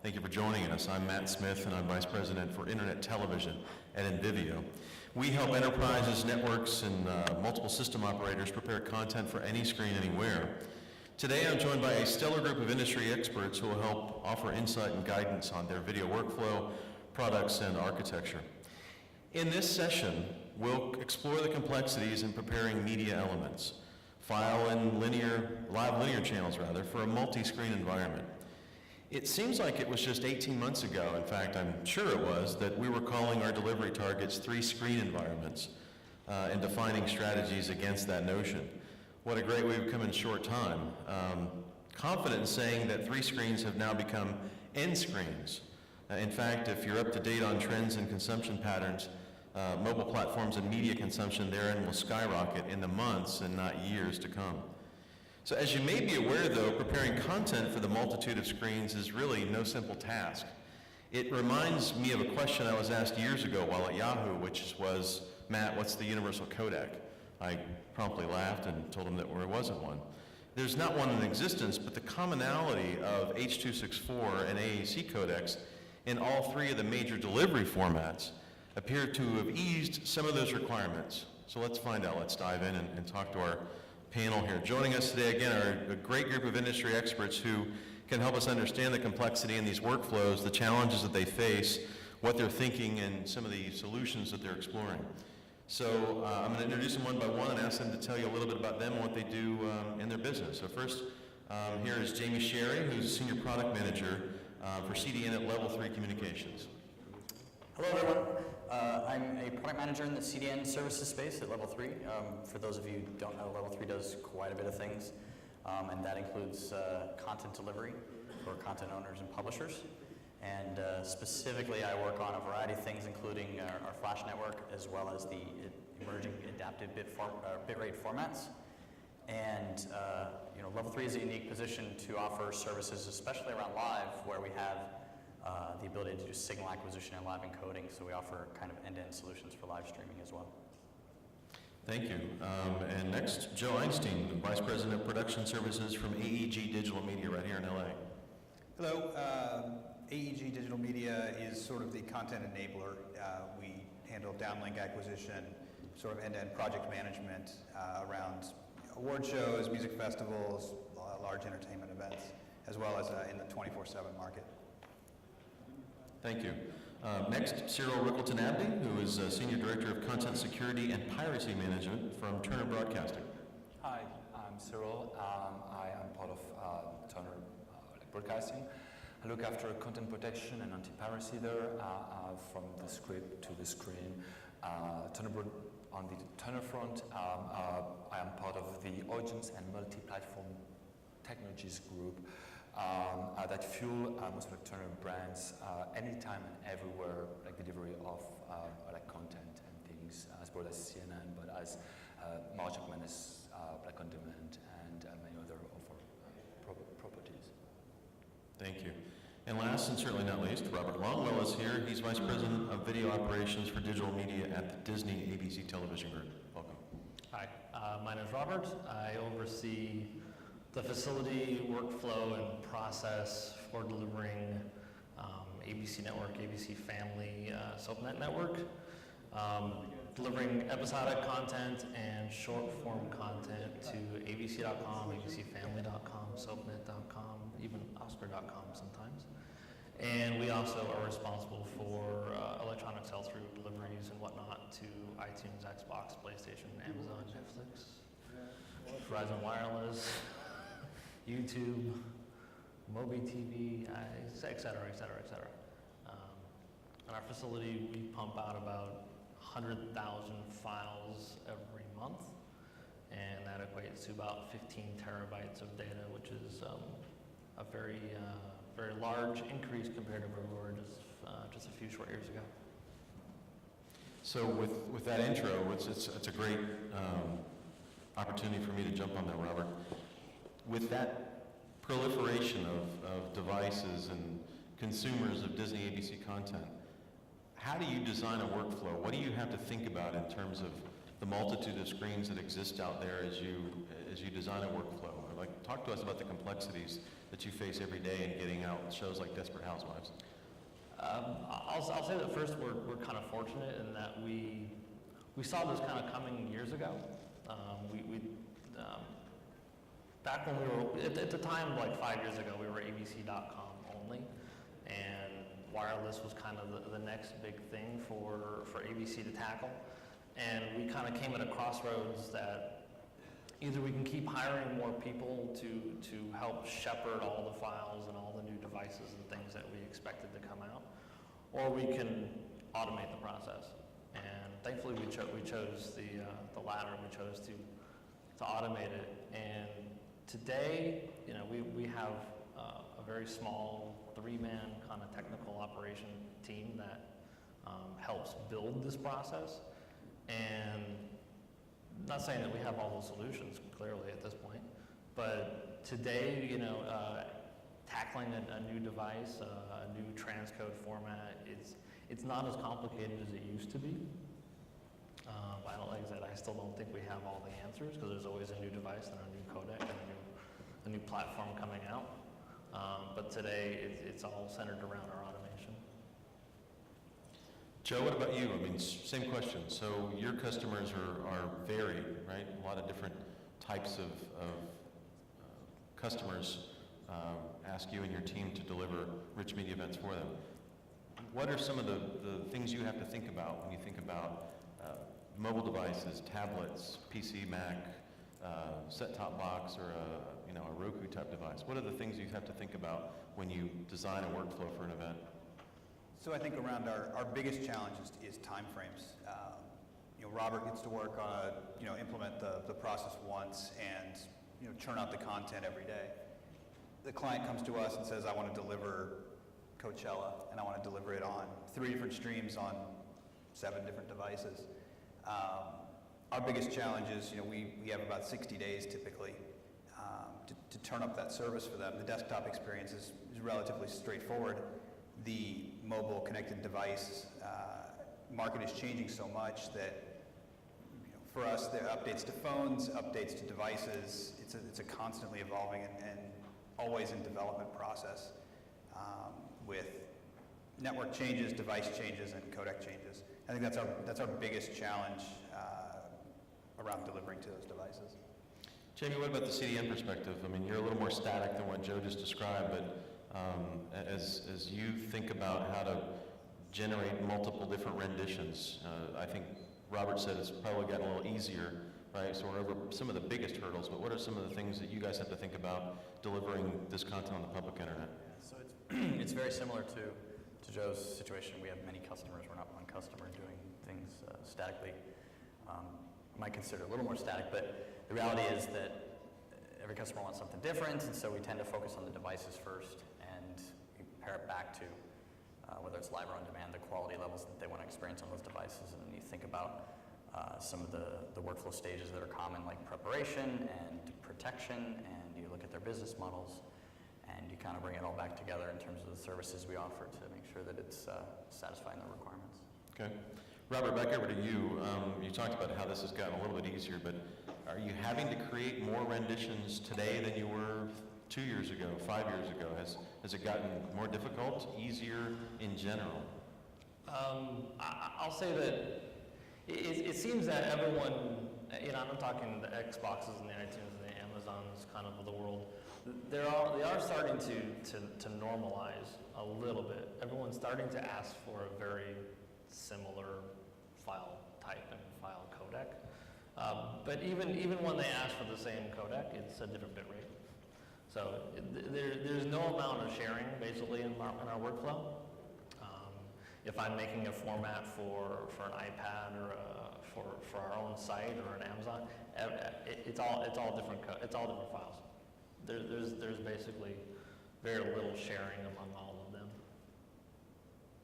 Thank you for joining us. I'm Matt Smith, and I'm Vice President for Internet Television at NVIDIA. We help enterprises, networks, and multiple system operators prepare content for any screen, anywhere. Today, I'm joined by a stellar group of industry experts who will help offer insight and guidance on their video workflow, products, and architecture. In this session, we'll explore the complexities in preparing media elements, file and live linear channels for a multi-screen environment. It seems like it was just 18 months ago, in fact I'm sure it was, that we were calling our delivery targets 3-screen environments and defining strategies against that notion. What a great way we've come in short time. Confident in saying that 3 screens have now become N screens. In fact, if you're up to date on trends and consumption patterns, mobile platforms and media consumption therein will skyrocket in the months and not years to come. So as you may be aware though, preparing content for the multitude of screens is really no simple task. It reminds me of a question I was asked years ago while at Yahoo, which was, Matt, what's the universal codec? I promptly laughed and told him that there wasn't one. There's not one in existence, but the commonality of H.264 and AAC codecs in all 3 of the major delivery formats appear to have eased some of those requirements. So let's find out. Let's dive in and talk to our panel here. Joining us today again are a great group of industry experts who can help us understand the complexity in these workflows, the challenges that they face, what they're thinking, and some of the solutions that they're exploring. So I'm going to introduce them one by one and ask them to tell you a little bit about them and what they do in their business. So first, here is Jamie Sherry, who's a Senior Product Manager for CDN at Level 3 Communications. Hello everyone. I'm a product manager in the CDN services space at Level 3. For those of you who don't know, Level 3 does quite a bit of things, and that includes content delivery for content owners and publishers. And specifically, I work on a variety of things, including our Flash network, as well as the emerging adaptive bitrate formats. And Level 3 is a unique position to offer services, especially around live, where we have the ability to do signal acquisition and live encoding, so we offer kind of end-to-end solutions for live streaming as well. Thank you. And next, Joe Einstein, the Vice President of Production Services from AEG Digital Media right here in LA. Hello. AEG Digital Media is sort of the content enabler. We handle downlink acquisition, sort of end-to-end project management around award shows, music festivals, large entertainment events, as well as in the 24/7 market. Thank you. Next, Cyril Rickleton-Abney, who is Senior Director of Content Security and Piracy Management from Turner Broadcasting. Hi, I'm Cyril. I am part of Turner Broadcasting. I look after content protection and anti-piracy there, from the script to the screen. On the Turner front, I am part of the audience and multi-platform technologies group that fuel most of the Turner brands anytime and everywhere, like delivery of like content and things, as well as CNN, but as March of Madness, Black on Demand, and many other properties. Thank you. And last and certainly not least, Robert Longwell is here. He's Vice President of Video Operations for Digital Media at the Disney ABC Television Group. Welcome. Hi, my name is Robert. I oversee the facility, workflow, and process for delivering ABC Network, ABC Family, SoapNet Network, delivering episodic content and short-form content to abc.com, abcfamily.com, soapnet.com, even oscar.com sometimes. And we also are responsible for electronic sell-through deliveries and whatnot to iTunes, Xbox, PlayStation, Amazon, Netflix, Verizon Wireless, YouTube, Mobi TV, et cetera, et cetera, et cetera. In our facility, we pump out about 100,000 files every month, and that equates to about 15 terabytes of data, which is a very large increase compared to where we were just a few short years ago. So with that intro, it's a great opportunity for me to jump on that, Robert. With that proliferation of devices and consumers of Disney ABC content, how do you design a workflow? What do you have to think about in terms of the multitude of screens that exist out there as you design a workflow? I Like, talk to us about the complexities that you face every day in getting out shows like Desperate Housewives. I'll say that first we're kind of fortunate in that we saw this kind of coming years ago. Back when we were, at the time, like 5 years ago, we were abc.com only, and wireless was kind of the next big thing for ABC to tackle. And we kind of came at a crossroads that either we can keep hiring more people to help shepherd all the files and all the new devices and things that we expected to come out, or we can automate the process. And thankfully we chose the latter. We chose to automate it. And today, we have a very small 3-man kind of technical operation team that helps build this process. And not saying that we have all the solutions clearly at this point, but today, tackling a new device, a new transcode format, it's not as complicated as it used to be. Like I said, I still don't think we have all the answers because there's always a new device and a new codec and a new platform coming out. But today, it's all centered around our automation. Joe, what about you? I mean, same question. So your customers are varied, right? A lot of different types of customers ask you and your team to deliver rich media events for them. What are some of the things you have to think about when you think about mobile devices, tablets, PC, Mac, set-top box, or a Roku type device? What are the things you have to think about when you design a workflow for an event? So I think around our biggest challenge is time frames. Robert gets to work on implement the process once and churn out the content every day. The client comes to us and says, I want to deliver Coachella, and I want to deliver it on 3 different streams on 7 different devices. Our biggest challenge is we have about 60 days typically to turn up that service for them. The desktop experience is relatively straightforward. The mobile connected device market is changing so much that for us, there are updates to phones, updates to devices. It's a constantly evolving and always in development process with network changes, device changes, and codec changes. I think that's our biggest challenge around delivering to those devices. Jamie, what about the CDN perspective? I mean, you're a little more static than what Joe just described, but as you think about how to generate multiple different renditions, I think Robert said it's probably gotten a little easier, right? So we're over some of the biggest hurdles, but what are some of the things that you guys have to think about delivering this content on the public internet? So it's very similar to Joe's situation. We have many customers. We're not one customer doing things statically. I might consider it a little more static, but the reality is that every customer wants something different, and so we tend to focus on the devices first, and we pair it back to whether it's live or on demand, the quality levels that they want to experience on those devices, and then you think about some of the workflow stages that are common, like preparation and protection, and you look at their business models, and you kind of bring it all back together in terms of the services we offer to make sure that it's satisfying their requirements. Okay. Robert, back over to you. You talked about how this has gotten a little bit easier, but are you having to create more renditions today than you were 2 years ago, 5 years ago? Has it gotten more difficult, easier in general? I'll say that it seems that everyone, I'm talking the Xboxes and the iTunes and the Amazons kind of the world, they are starting to normalize a little bit. Everyone's starting to ask for a very similar file type and file codec. But even when they ask for the same codec, it's a different bit rate. So there's no amount of sharing basically in our workflow. If I'm making a format for an iPad or for our own site or an Amazon, it's all different files. There's basically very little sharing among all of them.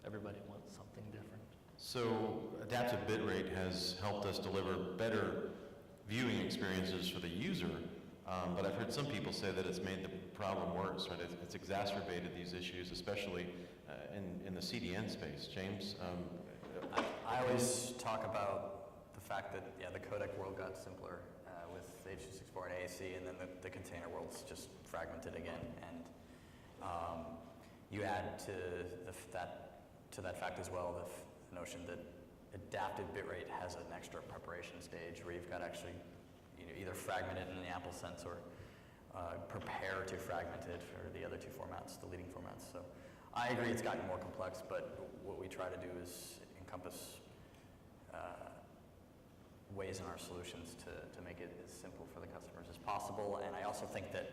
Everybody wants something different. So adaptive bitrate has helped us deliver better viewing experiences for the user, but I've heard some people say that it's made the problem worse, right? It's exacerbated these issues, especially in the CDN space. James? I always talk about the fact that, the codec world got simpler with H.264 and AAC, and then the container world's just fragmented again. And you add to that fact as well the notion that adaptive bitrate has an extra preparation stage where you've got to actually either fragment it in the Apple sense or prepare to fragment it for the other two formats, the leading formats. So I agree it's gotten more complex, but what we try to do is encompass ways in our solutions to make it as simple for the customers as possible. And I also think that,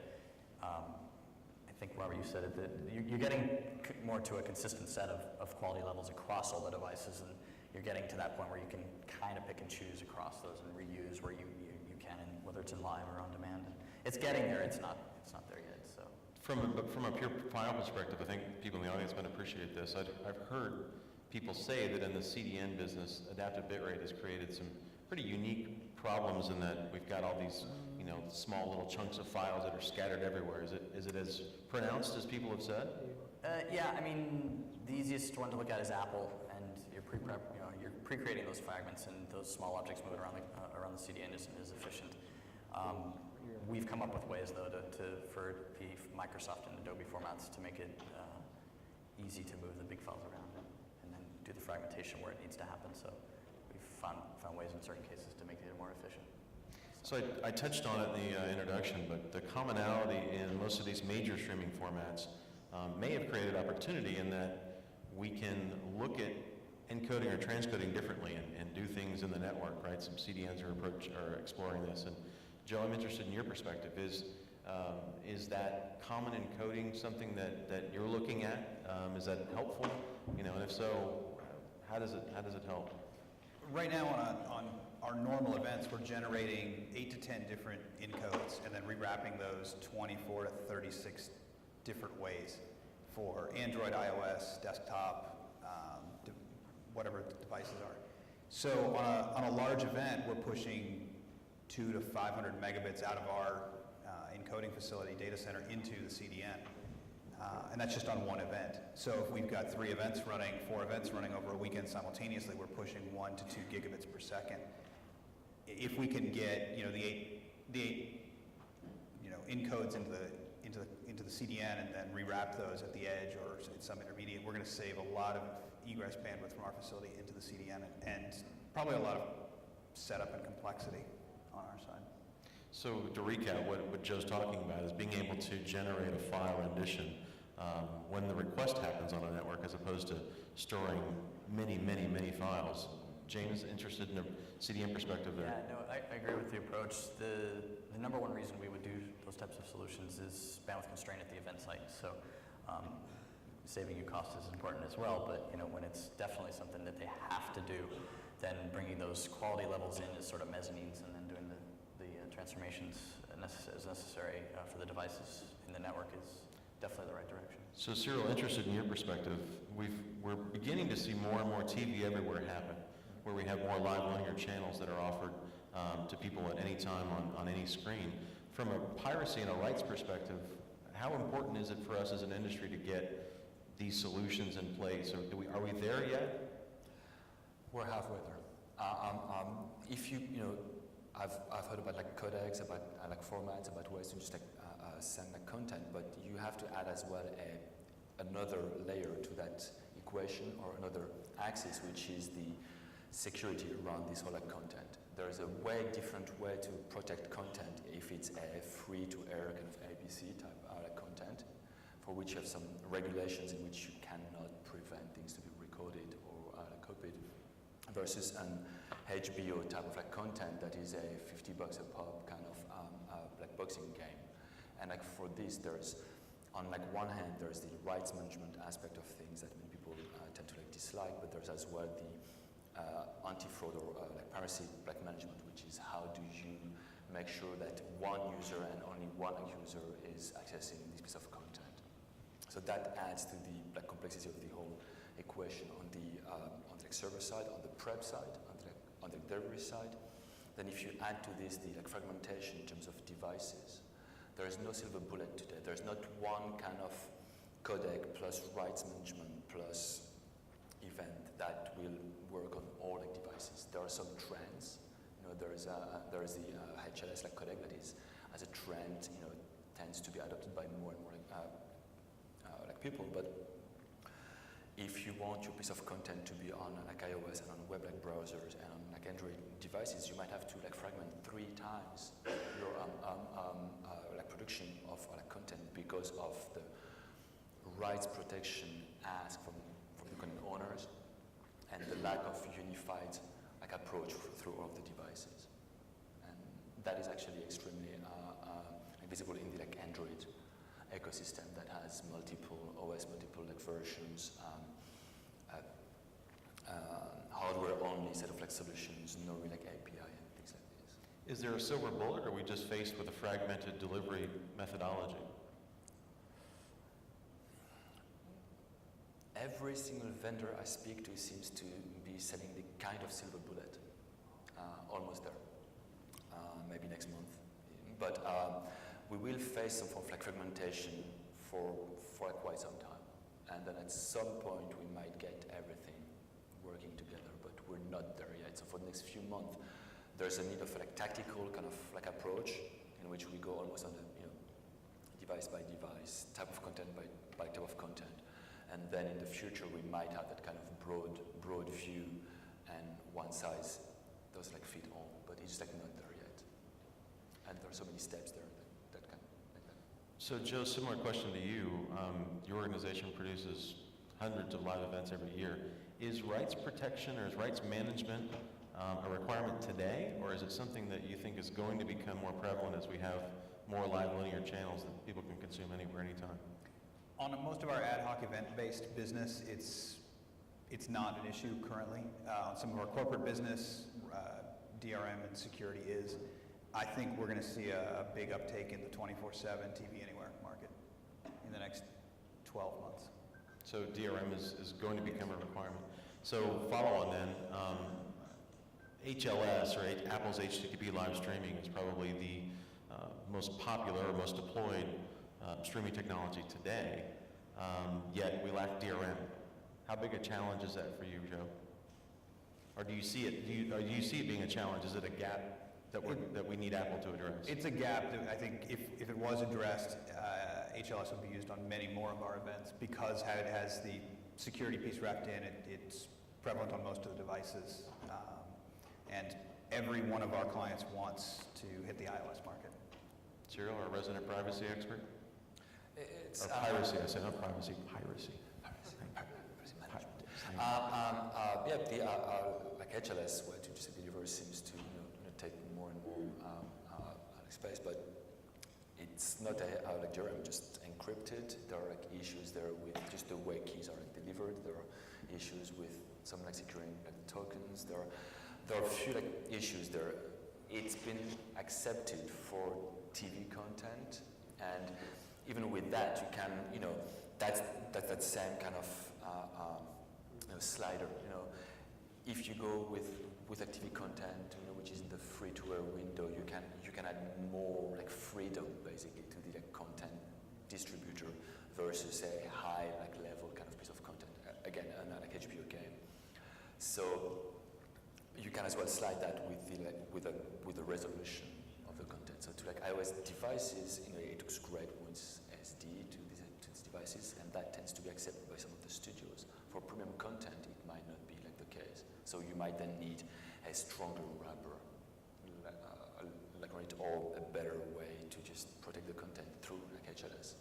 I think, Robert, you said it, that you're getting more to a consistent set of quality levels across all the devices, and you're getting to that point where you can kind of pick and choose across those and reuse where you can, and whether it's in live or on demand. And it's getting there, it's not there yet, so. From a pure file perspective, I think people in the audience might appreciate this. I've heard people say that in the CDN business, adaptive bitrate has created some pretty unique problems in that we've got all these, small little chunks of files that are scattered everywhere. Is it as pronounced as people have said? Yeah, I mean, the easiest one to look at is Apple, and you're pre-creating those fragments, and those small objects moving around the CDN isn't as efficient. We've come up with ways, though, for the Microsoft and Adobe formats to make it easy to move the big files around and then do the fragmentation where it needs to happen. So we've found ways in certain cases to make it more efficient. So I touched on it in the introduction, but the commonality in most of these major streaming formats may have created opportunity in that we can look at encoding or transcoding differently and do things in the network, right? Some CDNs are exploring this. And Joe, I'm interested in your perspective. Is that common encoding something that you're looking at? Is that helpful? And if so, how does it help? Right now on our normal events, we're generating 8 to 10 different encodes and then rewrapping those 24 to 36 different ways for Android, iOS, desktop, whatever the devices are. So on a large event, we're pushing 200 to 500 megabits out of our encoding facility data center into the CDN. And that's just on one event. So if we've got 4 events running over a weekend simultaneously, we're pushing 1 to 2 gigabits per second. If we can get the eight encodes into the CDN and then rewrap those at the edge or at some intermediate, we're going to save a lot of egress bandwidth from our facility into the CDN and probably a lot of setup and complexity on our side. So to recap, what Joe's talking about is being able to generate a file rendition when the request happens on a network as opposed to storing many files. James, interested in a CDN perspective there? Yeah, no, I agree with the approach. The number one reason we would do those types of solutions is bandwidth constraint at the event site. So saving you cost is important as well, but when it's definitely something that they have to do, then bringing those quality levels in as sort of mezzanines and then doing the transformations as necessary for the devices in the network is definitely the right direction. So Cyril, interested in your perspective, we're beginning to see more and more TV everywhere happen, where we have more live linear channels that are offered to people at any time on any screen. From a piracy and a rights perspective, how important is it for us as an industry to get these solutions in place? Or are we there yet? We're halfway there. I've heard about codecs, about formats, about ways to just send content, but you have to add as well another layer to that equation or another axis, which is the security around this whole content. There's a way different way to protect content if it's a free-to-air kind of ABC type content, for which you have some regulations in which you cannot prevent things to be recorded or copied, versus an HBO type of content that is a $50 a pop kind of boxing game. And for this, there's on one hand, there's the rights management aspect of things that many people tend to dislike, but there's as well the anti-fraud or piracy management, which is how do you make sure that one user and only one user is accessing this piece of content. So that adds to the complexity of the whole equation on the server side, on the prep side, on the delivery side. Then if you add to this the fragmentation in terms of devices, there is no silver bullet today. There's not one kind of codec plus rights management plus event that will work on all devices. There are some trends, there is the HLS like codec that is, as a trend, tends to be adopted by more and more like people. But if you want your piece of content to be on like iOS and on web like browsers and on like Android devices, you might have to like fragment 3 times your like production of like content because of the rights protection asked from the content owners and the lack of unified like approach through all of the devices. And that is actually extremely visible in the like Android ecosystem that has multiple OS, multiple like versions, hardware-only set of like solutions, no real like API and things like this. Is there a silver bullet, or are we just faced with a fragmented delivery methodology? Every single vendor I speak to seems to be selling the kind of silver bullet, almost there, maybe next month. But we will face some form of like fragmentation for like quite some time. And then at some point we might get everything working together, but we're not there yet. So for the next few months, there's a need of like tactical kind of like approach in which we go almost on a device by device, type of content by type of content. And then in the future, we might have that kind of broad view, and one size does like fit all, but it's like not there yet. And there are so many steps there that can like that. So Joe, similar question to you. Your organization produces hundreds of live events every year. Is rights protection or is rights management a requirement today, or is it something that you think is going to become more prevalent as we have more live linear channels that people can consume anywhere, anytime? On most of our ad hoc event-based business, it's not an issue currently. On some of our corporate business, DRM and security is. I think we're going to see a big uptake in the 24/7 TV Anywhere market in the next 12 months. So DRM is going to become a requirement. So follow on then, HLS or Apple's HTTP live streaming is probably the most popular or most deployed streaming technology today, yet we lack DRM. How big a challenge is that for you, Joe? Or do you see it? Do you see it being a challenge? Is it a gap that we need Apple to address? It's a gap that I think if it was addressed, HLS would be used on many more of our events because it has the security piece wrapped in. It's prevalent on most of the devices, and every one of our clients wants to hit the iOS market. Cyril, our resident privacy expert? It's Or piracy, I said not privacy, piracy. Like HLS, where to just deliver seems to take more and more space, but it's not like DRM just encrypted. There are like issues there with just the way keys are like delivered. There are issues with some like securing like tokens. There are a few like issues there. It's been accepted for TV content, and even with that, you can, that's that same kind of slider. If you go with a TV content, which is in the free-to-air window, you can add more like freedom basically to the like content distributor versus a high like level kind of piece of content. Again, like HBO game. So you can as well slide that with the resolution of the content. So to like iOS devices, it looks great when it's SD to these devices, and that tends to be accepted by some of the studios. For premium content, it might not be like the case. So you might then need a stronger wrapper, or a better way to just protect the content through like HLS.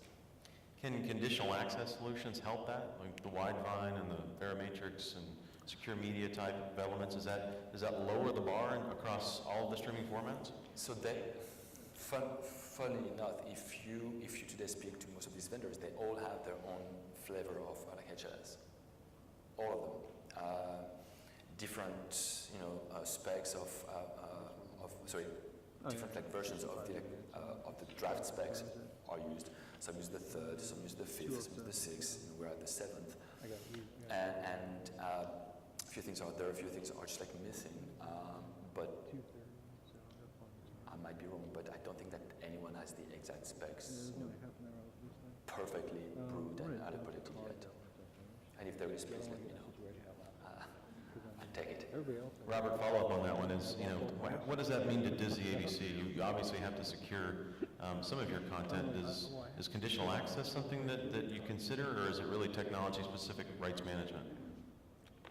Can conditional access solutions help that? Like the Widevine and the Verimatrix and secure media type of elements, does that lower the bar across all of the streaming formats? So funny enough, if you today speak to most of these vendors, they all have their own flavor of like HLS. All of them. Different, specs of different like versions of the draft specs are used. Some use the 3rd, some use the 5th, some use the 6th. We're at the 7th, and a few things are there, a few things are just like missing. But I might be wrong, but I don't think that anyone has the exact specs perfectly brewed and adequately yet. And if there is, please let me know. take it. Robert, follow-up on that one is, what does that mean to Disney ABC? You obviously have to secure some of your content. Is conditional access something that you consider, or is it really technology-specific rights management?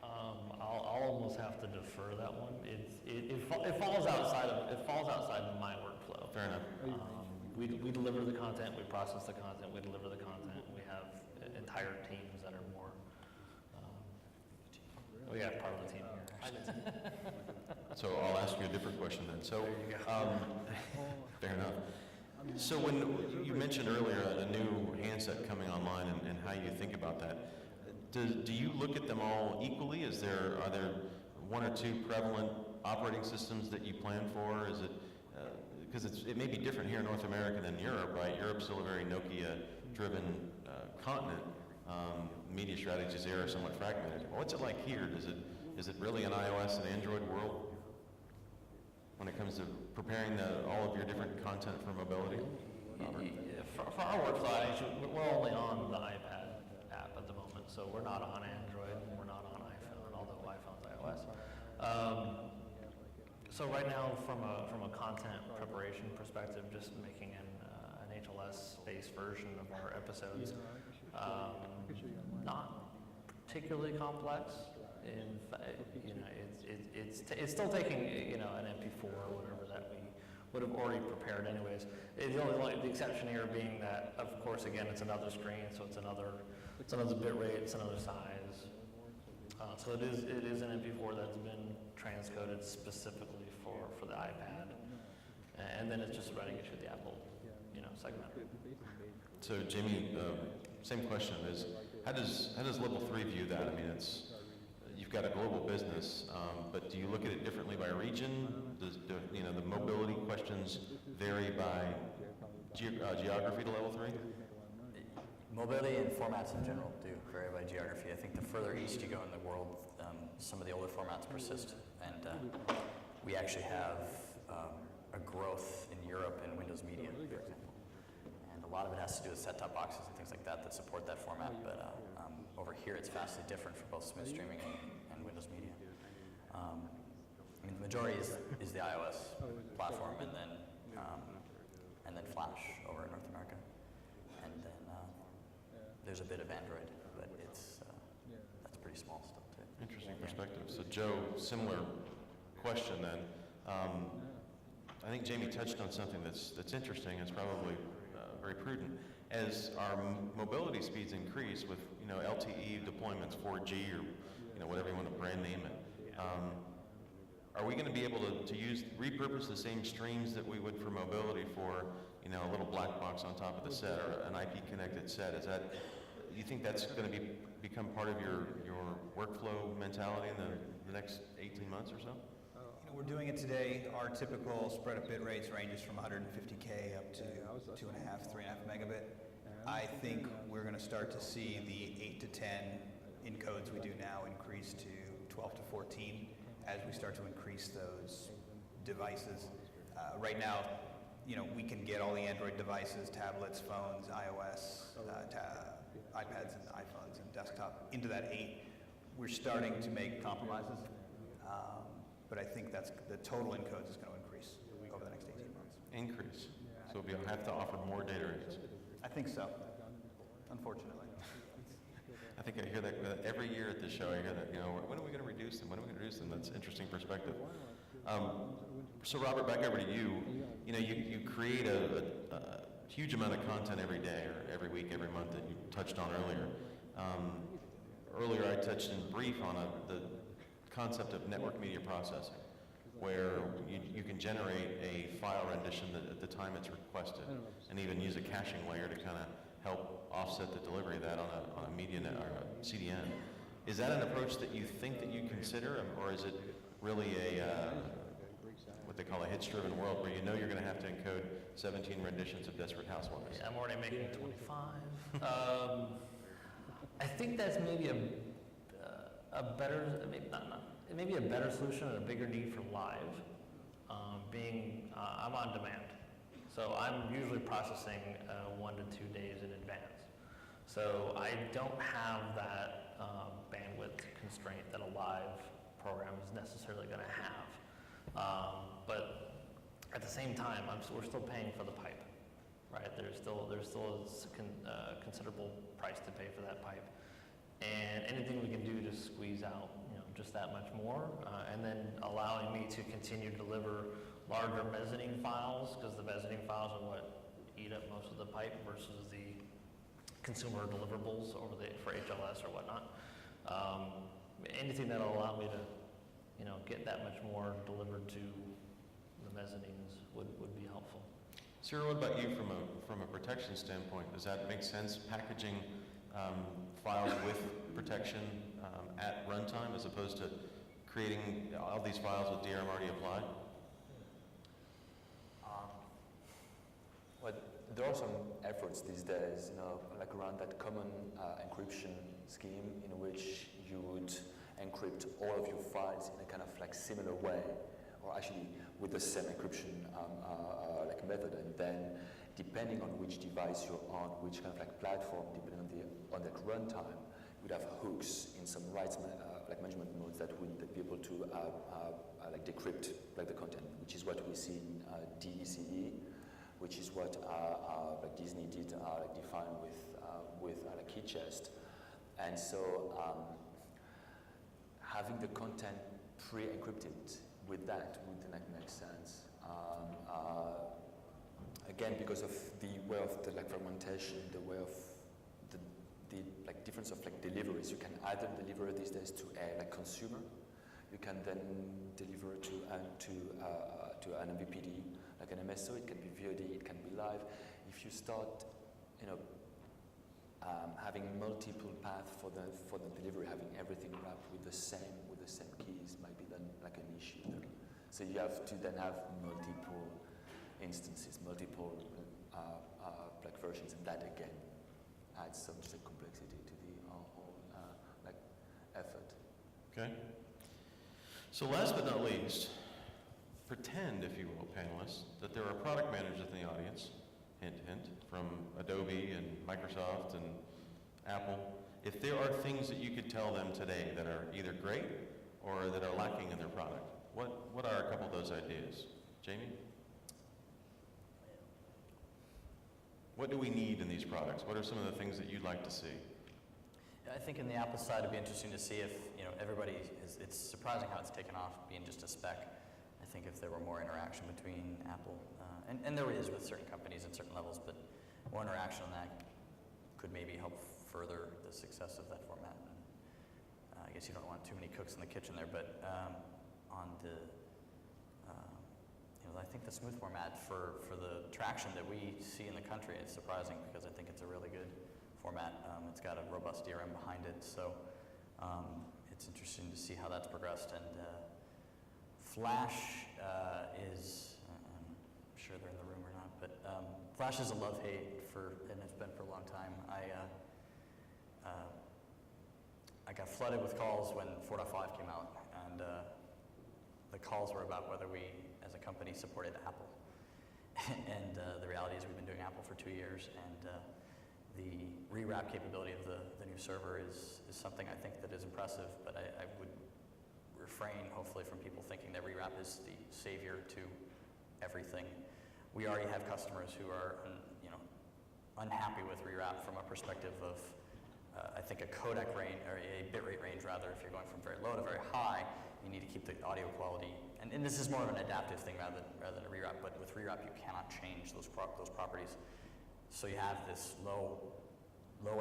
I'll almost have to defer that one. It falls outside of my workflow. Fair enough. We deliver the content, we process the content, we deliver the content. We have entire teams that are more. We got part of the team here, actually. So I'll ask you a different question then. So, There you go. fair enough. So when you mentioned earlier a new handset coming online and how you think about that, do you look at them all equally? Are there one or two prevalent operating systems that you plan for? Is it because it may be different here in North America than Europe, right? Europe's still a very Nokia-driven continent. Media strategies there are somewhat fragmented. What's it like here? Is it really an iOS and Android world when it comes to preparing all of your different content for mobility? For our workflow, actually, we're only on the iPad app at the moment, so we're not on Android and we're not on iPhone, although iPhone's iOS. So right now, from a content preparation perspective, just making an HLS-based version of our episodes, not particularly complex. It's still taking an MP4 or whatever that we would have already prepared anyways. The exception here being that, of course, again, it's another screen, so it's another bit rate, it's another size. So it is an MP4 that's been transcoded specifically for the iPad, and then it's just running it through the Apple segment. So Jamie, same question is, how does level 3 view that? I mean, you've got a global business, but do you look at it differently by region? Does the mobility questions vary by geography to level 3? Mobility and formats in general do vary by geography. I think the further east you go in the world, some of the older formats persist, and we actually have a growth in Europe in Windows Media, for example. And a lot of it has to do with set-top boxes and things like that support that format, but over here it's vastly different for both smooth streaming and Windows Media. The majority is the iOS platform, and then Flash over in North America, and then there's a bit of Android, but that's pretty small still too. Interesting perspective. So Joe, similar question then. I think Jamie touched on something that's interesting. It's probably very prudent. As our mobility speeds increase with LTE deployments, 4G or whatever you want to brand name it, are we going to be able to repurpose the same streams that we would for mobility for a little black box on top of the set or an IP connected set? You think that's going to become part of your workflow mentality in the next 18 months or so? We're doing it today. Our typical spread of bit rates ranges from 150K up to 2.5, 3.5 megabit. I think we're going to start to see the 8 to 10 encodes we do now increase to 12 to 14 as we start to increase those devices. Right now, we can get all the Android devices, tablets, phones, iOS, iPads and iPhones and desktop into that 8. We're starting to make compromises. But I think the total encodes is going to increase over the next 18 months. Increase. So we'll have to offer more data rates. I think so, unfortunately. I think I hear that every year at the show. I hear that, when are we going to reduce them? When are we going to reduce them? That's interesting perspective. So Robert, back over to you. You create a huge amount of content every day or every week, every month that you touched on earlier. Earlier I touched in brief on the concept of network media processing, where you can generate a file rendition at the time it's requested, and even use a caching layer to kind of help offset the delivery of that on a media net or a CDN. Is that an approach that you think that you consider, or is it really what they call a hits-driven world, where you're going to have to encode 17 renditions of Desperate Housewives? Yeah, I'm already making 25. I think that's maybe a better, maybe a better solution and a bigger need for live. I'm on demand, so I'm usually processing 1 to 2 days in advance. So I don't have that bandwidth constraint that a live program is necessarily going to have. But at the same time, we're still paying for the pipe, right? There's still a considerable price to pay for that pipe, and anything we can do to squeeze out, just that much more, and then allowing me to continue to deliver larger mezzanine files, because the mezzanine files are what eat up most of the pipe versus the consumer deliverables for HLS or whatnot. Anything that'll allow me to, get that much more delivered to the mezzanines would be helpful. Cyril, what about you from a protection standpoint? Does that make sense, packaging files with protection at runtime as opposed to creating all these files with DRM already applied? Well, there are some efforts these days, like around that common encryption scheme in which you would encrypt all of your files in a kind of like similar way, or actually with the same encryption like method, and then depending on which device you're on, which kind of like platform, depending on that runtime, you'd have hooks in some rights like management modes that would be able to like decrypt like the content, which is what we see in DECE, which is what like Disney did like define with like key chest. And so having the content pre-encrypted with that would like make sense. Again, because of the way of the like fragmentation, the way of the like difference of like deliveries, you can either deliver these days to a like consumer, you can then deliver to an MVPD, like an MSO. It can be VOD, it can be live. If you start, having multiple paths for the delivery, having everything wrapped with the same keys might be then like an issue there. So you have to then have multiple instances, multiple like versions, and that again adds some just complexity to the whole like effort. Okay. So last but not least, pretend, if you will, panelists, that there are product managers in the audience, hint, hint, from Adobe and Microsoft and Apple. If there are things that you could tell them today that are either great or that are lacking in their product, what are a couple of those ideas? Jamie? What do we need in these products? What are some of the things that you'd like to see? I think in the Apple side, it'd be interesting to see if, everybody it's surprising how it's taken off being just a spec. I think if there were more interaction between Apple, and there is with certain companies at certain levels, but more interaction on that could maybe help further the success of that format. I guess you don't want too many cooks in the kitchen there, but on the, I think the smooth format for the traction that we see in the country is surprising because I think it's a really good format. It's got a robust DRM behind it, so it's interesting to see how that's progressed. And Flash is, I'm sure they're in the room or not, but Flash is a love-hate and it's been for a long time. I got flooded with calls when 4.5 came out, and the calls were about whether we, as a company, supported Apple. And the reality is we've been doing Apple for 2 years, and the rewrap capability of the new server is something I think that is impressive, but I would refrain, hopefully, from people thinking that rewrap is the savior to everything. We already have customers who are, unhappy with rewrap from a perspective of, I think a codec range, or a bitrate range rather, if you're going from very low to very high, you need to keep the audio quality. And this is more of an adaptive thing rather than a rewrap, but with rewrap you cannot change those properties. So you have this low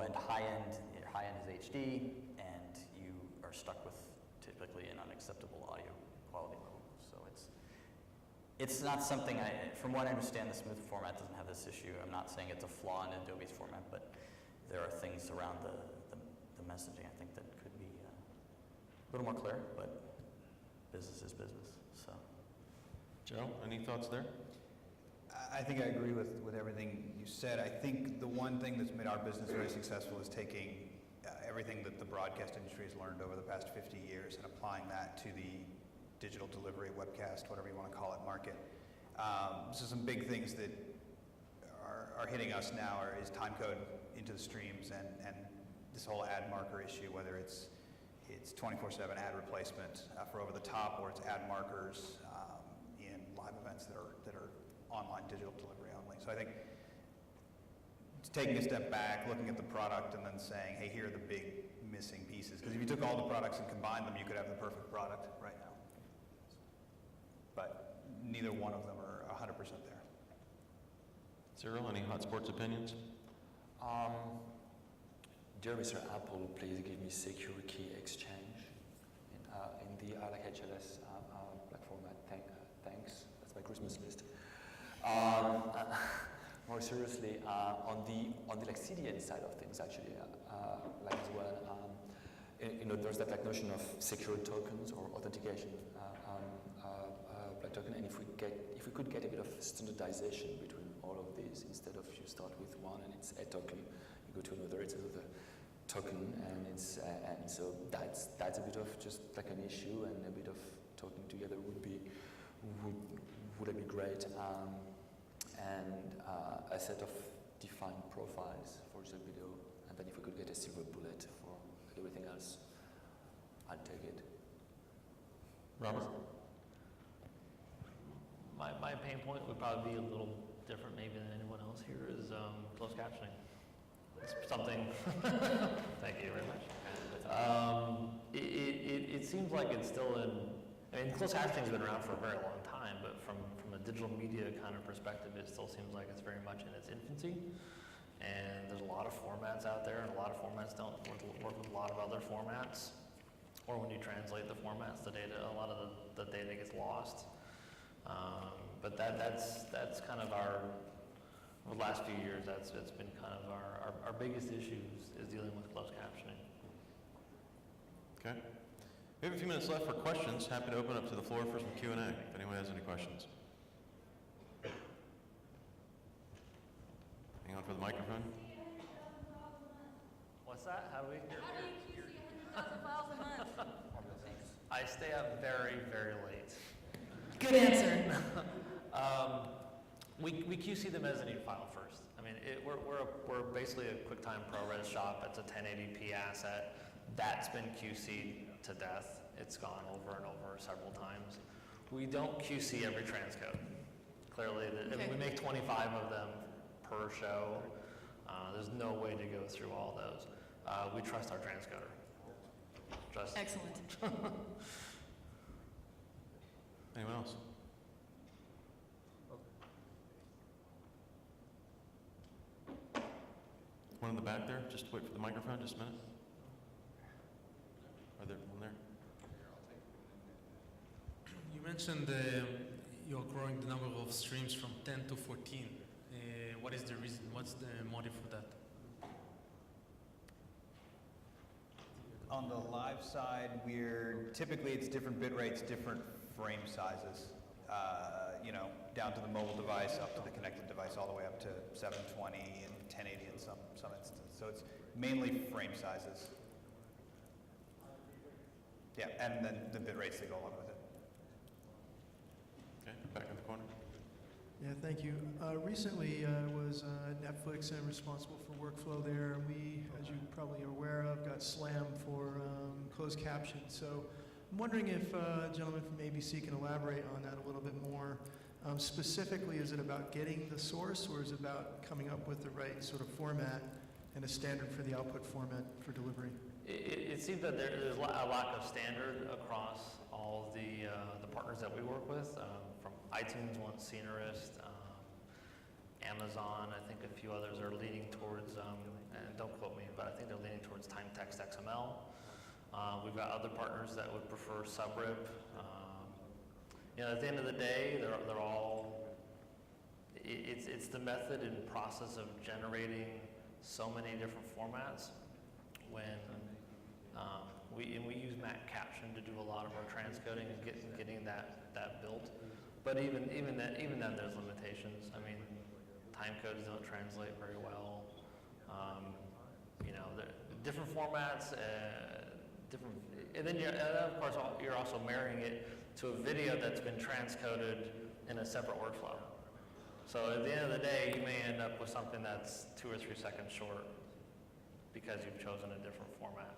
end, high end. Your high end is HD, and you are stuck with typically an unacceptable audio quality level. So it's not something from what I understand, the smooth format doesn't have this issue. I'm not saying it's a flaw in Adobe's format, but there are things around the messaging I think that could be a little more clear, but business is business. So, Joe, any thoughts there? I think I agree with everything you said. I think the one thing that's made our business very successful is taking everything that the broadcast industry has learned over the past 50 years and applying that to the digital delivery, webcast, whatever you want to call it, market. So some big things that are hitting us now is time code into the streams and this whole ad marker issue, whether it's it's 24/7 ad replacement for over the top, or it's ad markers in live events that are online digital delivery only. So I think taking a step back, looking at the product, and then saying, hey, here are the big missing pieces. Because if you took all the products and combined them, you could have the perfect product right now. But neither one of them are 100% there. Cyril, any hot sports opinions? Dear Mr. Apple, please give me secure key exchange in the like HLS like format. Thanks. That's my Christmas list. More seriously, on the like CDN side of things, actually, like as well, there's that like notion of secure tokens or authentication like token, and if we could get a bit of standardization between all of these, instead of you start with one and it's a token, you go to another, it's another token, and so that's a bit of just like an issue, and a bit of talking together would be great. And a set of defined profiles for the video, and then if we could get a silver bullet for everything else, I'd take it. Robert? My pain point would probably be a little different maybe than anyone else here is closed captioning. It's something, thank you very much. It seems like it's still closed captioning's been around for a very long time, but from a digital media kind of perspective, it still seems like it's very much in its infancy. And there's a lot of formats out there, and a lot of formats don't work with a lot of other formats. Or when you translate the formats, a lot of the data gets lost. But that's kind of over the last few years, it's been kind of our biggest issues is dealing with closed captioning. Okay. We have a few minutes left for questions. Happy to open up to the floor for some Q&A, if anyone has any questions. Hang on for the microphone. What's that? How do we hear? How do you QC 100,000 files a month? I stay up very, very late. Good answer. We QC them as a new file first. I mean, we're basically a QuickTime ProRes shop. It's a 1080p asset. That's been QC'd to death. It's gone over and over several times. We don't QC every transcode. Clearly, Okay. we make 25 of them per show. There's no way to go through all those. We trust our transcoder. Excellent. Anyone else? One in the back there. Just wait for the microphone, just a minute. Are there one there? You mentioned you're growing the number of streams from 10 to 14. What is the reason? What's the motive for that? On the live side, typically it's different bit rates, different frame sizes. Down to the mobile device, up to the connected device, all the way up to 720 and 1080 in some instances. So it's mainly frame sizes. Yeah, and then the bit rates that go along with it. Okay, back in the corner. Yeah, thank you. Recently, I was at Netflix and responsible for workflow there. We, as you probably are aware of, got slammed for closed caption. So I'm wondering if a gentleman from ABC can elaborate on that a little bit more. Specifically, is it about getting the source, or is it about coming up with the right sort of format and a standard for the output format for delivery? It seems that there's a lack of standard across all of the partners that we work with. From iTunes wants Scenerist, Amazon, I think a few others are leaning towards, and don't quote me, but I think they're leaning towards time text XML. We've got other partners that would prefer subrip. At the end of the day, they're all, it's the method and process of generating so many different formats. When we use Mac Caption to do a lot of our transcoding and getting that built, but even then there's limitations. I mean, time codes don't translate very well. Different formats, different, and then of course you're also marrying it to a video that's been transcoded in a separate workflow. So at the end of the day, you may end up with something that's 2 or 3 seconds short because you've chosen a different format.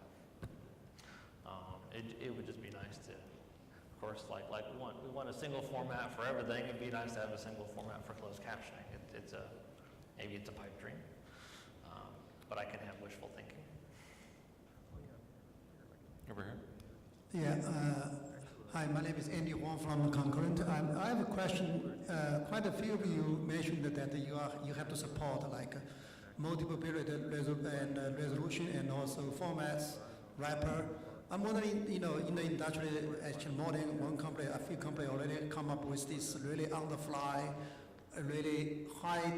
It would just be nice to, of course, like we want a single format for everything. It'd be nice to have a single format for closed captioning. Maybe it's a pipe dream, but I can have wishful thinking. Over here. Yeah, hi, my name is Andy Wong from Concurrent. I have a question. Quite a few of you mentioned that you have to support like multiple bitrate resolution and also formats, wrapper. I'm wondering, in the industry, actually more than one company, a few companies already come up with this really on-the-fly, really high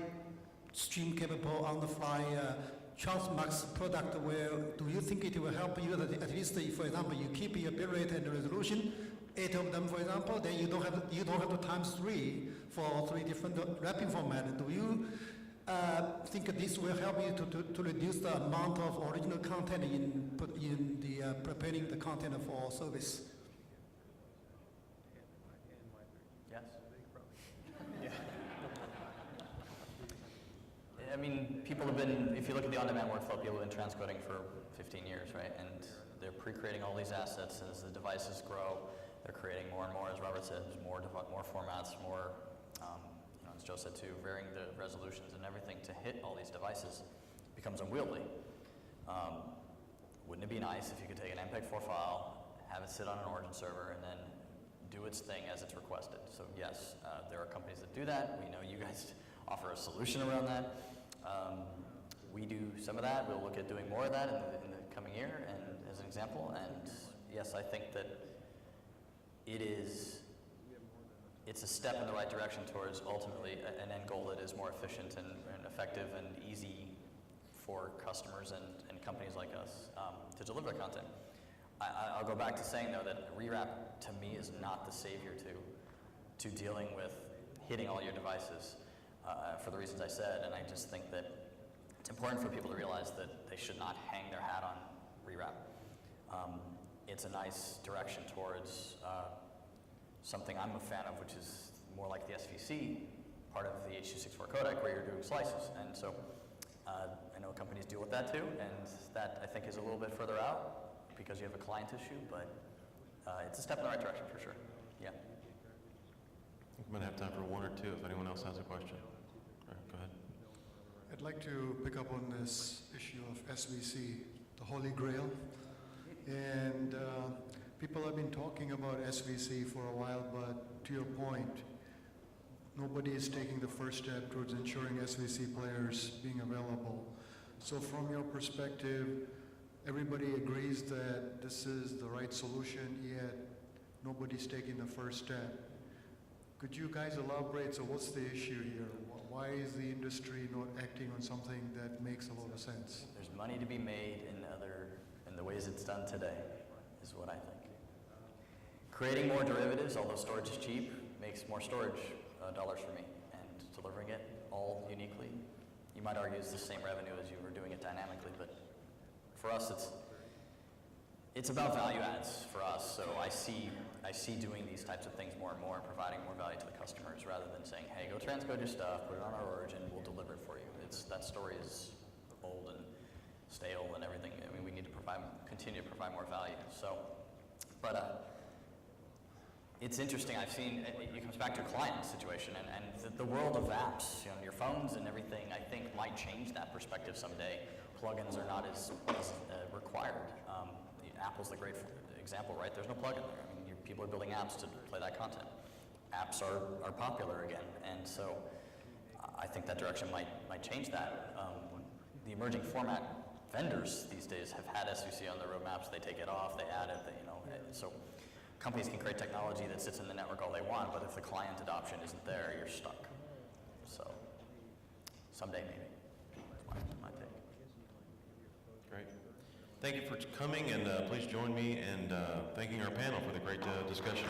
stream capable on-the-fly Transmax product. Where do you think it will help you at least, if, for example, you keep your bitrate and resolution, 8 of them, for example, then you don't have to times 3 for 3 different wrapping format. Do you think this will help you to reduce the amount of original content in the preparing the content for service? Yes? Yeah. I mean, people have been, if you look at the on-demand workflow, people have been transcoding for 15 years, right? And they're pre-creating all these assets as the devices grow. They're creating more and more, as Robert said, more formats, more, as Joe said too, varying the resolutions and everything to hit all these devices becomes unwieldy. Wouldn't it be nice if you could take an MPEG-4 file, have it sit on an origin server, and then do its thing as it's requested? So yes, there are companies that do that. We know you guys offer a solution around that. We do some of that. We'll look at doing more of that in the coming year, and as an example. And yes, I think that it's a step in the right direction towards ultimately an end goal that is more efficient and effective and easy for customers and companies like us to deliver content. I'll go back to saying though that rewrap to me is not the savior to dealing with hitting all your devices for the reasons I said, and I just think that it's important for people to realize that they should not hang their hat on rewrap. It's a nice direction towards something I'm a fan of, which is more like the SVC part of the H.264 codec where you're doing slices. And so I know companies deal with that too, and that I think is a little bit further out because you have a client issue, but it's a step in the right direction for sure. Yeah. I'm going to have time for 1 or 2 if anyone else has a question. All right, go ahead. I'd like to pick up on this issue of SVC, the Holy Grail. And people have been talking about SVC for a while, but to your point, nobody is taking the first step towards ensuring SVC players being available. So from your perspective, everybody agrees that this is the right solution, yet nobody's taking the first step. Could you guys elaborate? So what's the issue here? Why is the industry not acting on something that makes a lot of sense? There's money to be made in the ways it's done today, is what I think. Creating more derivatives, although storage is cheap, makes more storage dollars for me. And delivering it all uniquely, you might argue it's the same revenue as you were doing it dynamically, but for us it's about value adds for us. So I see doing these types of things more and more, providing more value to the customers rather than saying, hey, go transcode your stuff, put it on our origin, we'll deliver it for you. That story is old and stale and everything. I mean, we need to continue to provide more value. So, but it's interesting. I've seen it comes back to a client situation and the world of apps, your phones and everything. I think might change that perspective someday. Plugins are not as required. Apple's the great example, right? There's no plugin there. I mean, people are building apps to play that content. Apps are popular again, and so I think that direction might change that. The emerging format vendors these days have had SVC on their roadmaps. They take it off, they add it. So companies can create technology that sits in the network all they want, but if the client adoption isn't there, you're stuck. So someday maybe. That's my take. Great. Thank you for coming, and please join me in thanking our panel for the great discussion.